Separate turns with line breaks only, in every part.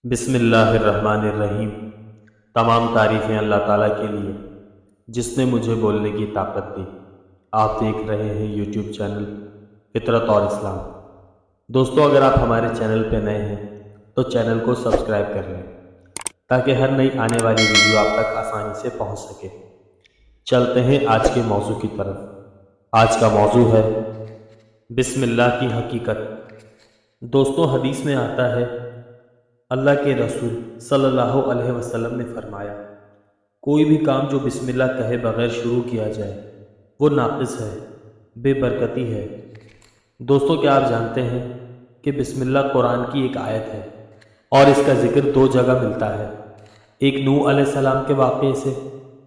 بسم اللہ الرحمن الرحیم۔ تمام تعریفیں اللہ تعالیٰ کے لیے جس نے مجھے بولنے کی طاقت دی۔ آپ دیکھ رہے ہیں یوٹیوب چینل فطرت اور اسلام۔ دوستو، اگر آپ ہمارے چینل پہ نئے ہیں تو چینل کو سبسکرائب کر لیں تاکہ ہر نئی آنے والی ویڈیو آپ تک آسانی سے پہنچ سکے۔ چلتے ہیں آج کے موضوع کی طرف۔ آج کا موضوع ہے بسم اللہ کی حقیقت۔ دوستو، حدیث میں آتا ہے، اللہ کے رسول صلی اللہ علیہ وسلم نے فرمایا، کوئی بھی کام جو بسم اللہ کہے بغیر شروع کیا جائے وہ ناقص ہے، بے برکتی ہے۔ دوستو، کیا آپ جانتے ہیں کہ بسم اللہ قرآن کی ایک آیت ہے اور اس کا ذکر دو جگہ ملتا ہے، ایک نوح علیہ السلام کے واقعے سے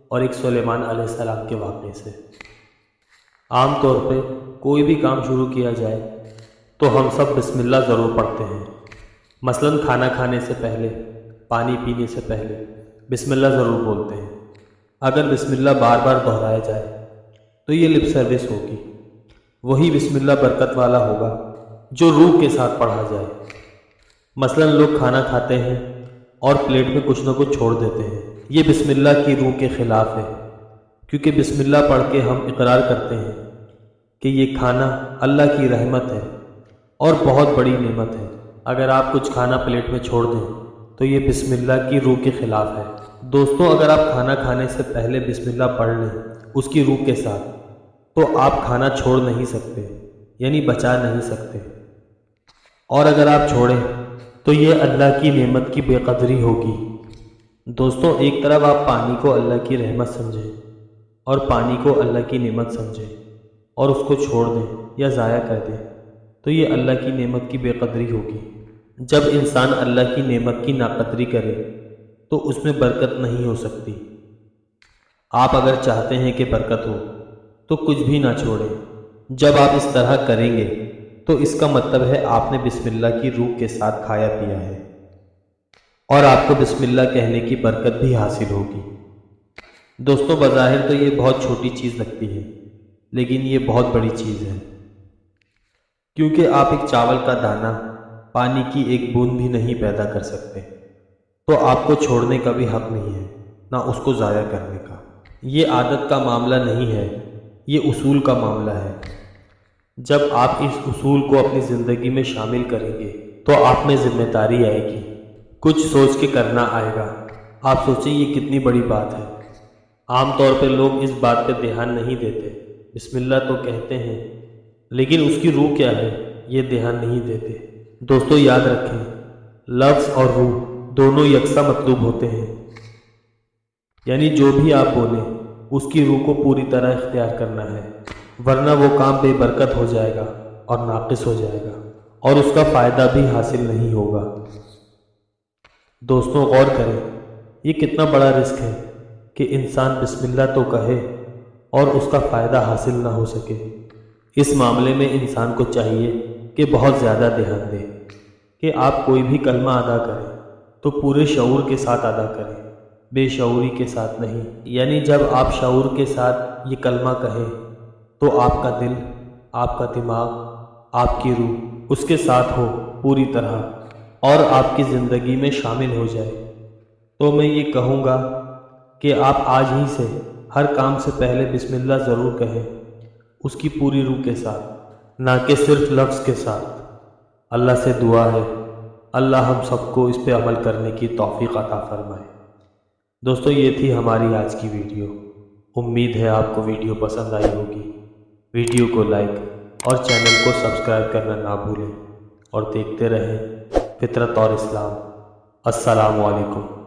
اور ایک سلیمان علیہ السلام کے واقعے سے۔ عام طور پہ کوئی بھی کام شروع کیا جائے تو ہم سب بسم اللہ ضرور پڑھتے ہیں۔ مثلاً کھانا کھانے سے پہلے، پانی پینے سے پہلے بسم اللہ ضرور بولتے ہیں۔ اگر بسم اللہ بار بار دہرایا جائے تو یہ لپ سروس ہوگی۔ وہی بسم اللہ برکت والا ہوگا جو روح کے ساتھ پڑھا جائے۔ مثلاً لوگ کھانا کھاتے ہیں اور پلیٹ میں کچھ نہ کچھ چھوڑ دیتے ہیں، یہ بسم اللہ کی روح کے خلاف ہے، کیونکہ بسم اللہ پڑھ کے ہم اقرار کرتے ہیں کہ یہ کھانا اللہ کی رحمت ہے اور بہت بڑی نعمت ہے۔ اگر آپ کچھ کھانا پلیٹ میں چھوڑ دیں تو یہ بسم اللہ کی روح کے خلاف ہے۔ دوستو، اگر آپ کھانا کھانے سے پہلے بسم اللہ پڑھ لیں اس کی روح کے ساتھ تو آپ کھانا چھوڑ نہیں سکتے، یعنی بچا نہیں سکتے، اور اگر آپ چھوڑیں تو یہ اللہ کی نعمت کی بے قدری ہوگی۔ دوستو، ایک طرف آپ پانی کو اللہ کی رحمت سمجھیں اور پانی کو اللہ کی نعمت سمجھیں اور اس کو چھوڑ دیں یا ضائع کر دیں تو یہ اللہ کی نعمت کی بے قدری ہوگی۔ جب انسان اللہ کی نعمت کی ناقدری کرے تو اس میں برکت نہیں ہو سکتی۔ آپ اگر چاہتے ہیں کہ برکت ہو تو کچھ بھی نہ چھوڑیں۔ جب آپ اس طرح کریں گے تو اس کا مطلب ہے آپ نے بسم اللہ کی روح کے ساتھ کھایا پیا ہے اور آپ کو بسم اللہ کہنے کی برکت بھی حاصل ہوگی۔ دوستو، بظاہر تو یہ بہت چھوٹی چیز لگتی ہے، لیکن یہ بہت بڑی چیز ہے، کیونکہ آپ ایک چاول کا دانہ، پانی کی ایک بوند بھی نہیں پیدا کر سکتے، تو آپ کو چھوڑنے کا بھی حق نہیں ہے، نہ اس کو ضائع کرنے کا۔ یہ عادت کا معاملہ نہیں ہے، یہ اصول کا معاملہ ہے۔ جب آپ اس اصول کو اپنی زندگی میں شامل کریں گے تو آپ میں ذمہ داری آئے گی، کچھ سوچ کے کرنا آئے گا۔ آپ سوچیں یہ کتنی بڑی بات ہے۔ عام طور پہ لوگ اس بات پہ دھیان نہیں دیتے، بسم اللہ تو کہتے ہیں لیکن اس کی روح کیا ہے یہ دھیان نہیں دیتے۔ دوستو، یاد رکھیں، لفظ اور روح دونوں یکساں مطلوب ہوتے ہیں، یعنی جو بھی آپ بولیں اس کی روح کو پوری طرح اختیار کرنا ہے، ورنہ وہ کام بے برکت ہو جائے گا اور ناقص ہو جائے گا اور اس کا فائدہ بھی حاصل نہیں ہوگا۔ دوستو، غور کریں، یہ کتنا بڑا رسک ہے کہ انسان بسم اللہ تو کہے اور اس کا فائدہ حاصل نہ ہو سکے۔ اس معاملے میں انسان کو چاہیے کہ بہت زیادہ دھیان دے کہ آپ کوئی بھی کلمہ ادا کریں تو پورے شعور کے ساتھ ادا کریں، بے شعوری کے ساتھ نہیں۔ یعنی جب آپ شعور کے ساتھ یہ کلمہ کہیں تو آپ کا دل، آپ کا دماغ، آپ کی روح اس کے ساتھ ہو پوری طرح اور آپ کی زندگی میں شامل ہو جائے۔ تو میں یہ کہوں گا کہ آپ آج ہی سے ہر کام سے پہلے بسم اللہ ضرور کہیں، اس کی پوری روح کے ساتھ، نہ کہ صرف لفظ کے ساتھ۔ اللہ سے دعا ہے اللہ ہم سب کو اس پہ عمل کرنے کی توفیق عطا فرمائے۔ دوستو، یہ تھی ہماری آج کی ویڈیو۔ امید ہے آپ کو ویڈیو پسند آئی ہوگی۔ ویڈیو کو لائک اور چینل کو سبسکرائب کرنا نہ بھولیں اور دیکھتے رہیں فطرت اور اسلام۔ السلام علیکم۔